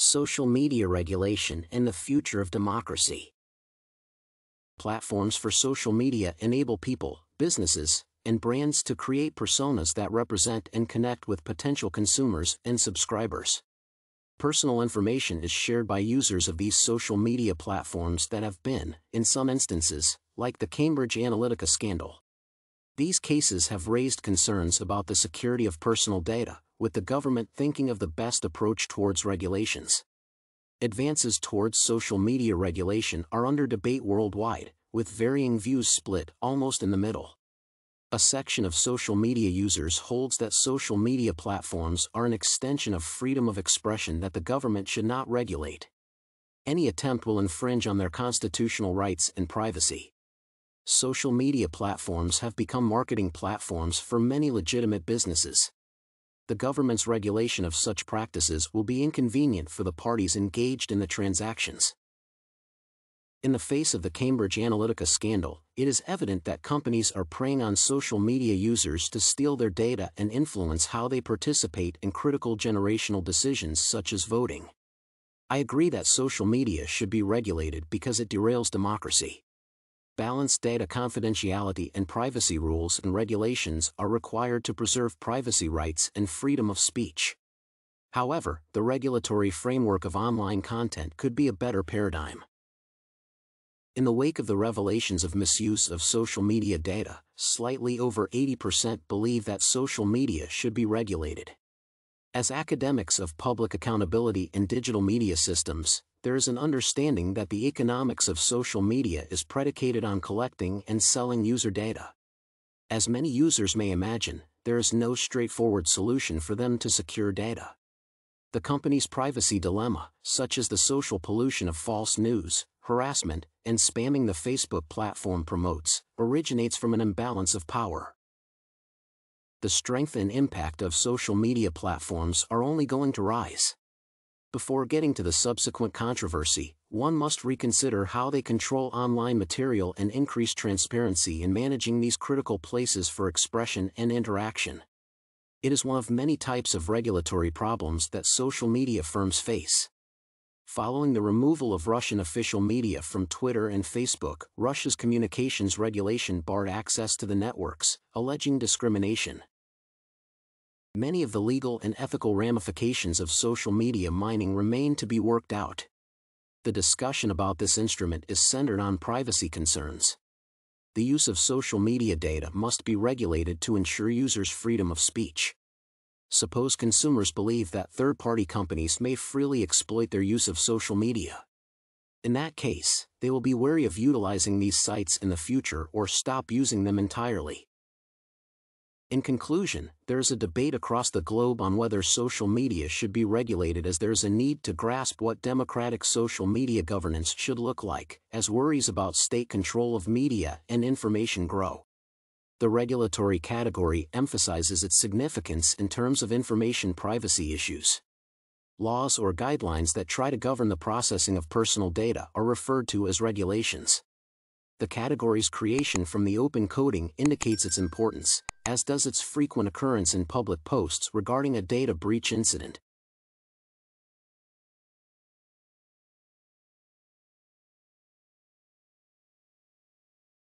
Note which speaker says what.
Speaker 1: Social media regulation and the future of democracy. Platforms for social media enable people, businesses, and brands to create personas that represent and connect with potential consumers and subscribers. Personal information is shared by users of these social media platforms that have been, in some instances, like the Cambridge Analytica scandal. These cases have raised concerns about the security of personal data, with the government thinking of the best approach towards regulations. Advances towards social media regulation are under debate worldwide, with varying views split almost in the middle. A section of social media users holds that social media platforms are an extension of freedom of expression that the government should not regulate. Any attempt will infringe on their constitutional rights and privacy. Social media platforms have become marketing platforms for many legitimate businesses. The government's regulation of such practices will be inconvenient for the parties engaged in the transactions. In the face of the Cambridge Analytica scandal, it is evident that companies are preying on social media users to steal their data and influence how they participate in critical generational decisions such as voting. I agree that social media should be regulated because it derails democracy. Balanced data confidentiality and privacy rules and regulations are required to preserve privacy rights and freedom of speech. However, the regulatory framework of online content could be a better paradigm. In the wake of the revelations of misuse of social media data, slightly over 80% believe that social media should be regulated. As academics of public accountability and digital media systems, there is an understanding that the economics of social media is predicated on collecting and selling user data. As many users may imagine, there is no straightforward solution for them to secure data. The company's privacy dilemma, such as the social pollution of false news, harassment, and spamming the Facebook platform promotes, originates from an imbalance of power. The strength and impact of social media platforms are only going to rise. Before getting to the subsequent controversy, one must reconsider how they control online material and increase transparency in managing these critical places for expression and interaction. It is one of many types of regulatory problems that social media firms face. Following the removal of Russian official media from Twitter and Facebook, Russia's communications regulation barred access to the networks, alleging discrimination. Many of the legal and ethical ramifications of social media mining remain to be worked out. The discussion about this instrument is centered on privacy concerns. The use of social media data must be regulated to ensure users' freedom of speech. Suppose consumers believe that third-party companies may freely exploit their use of social media. In that case, they will be wary of utilizing these sites in the future or stop using them entirely. In conclusion, there is a debate across the globe on whether social media should be regulated, as there is a need to grasp what democratic social media governance should look like, as worries about state control of media and information grow. The regulatory category emphasizes its significance in terms of information privacy issues. Laws or guidelines that try to govern the processing of personal data are referred to as regulations. The category's creation from the open coding indicates its importance, as does its frequent occurrence in public posts regarding a data breach incident.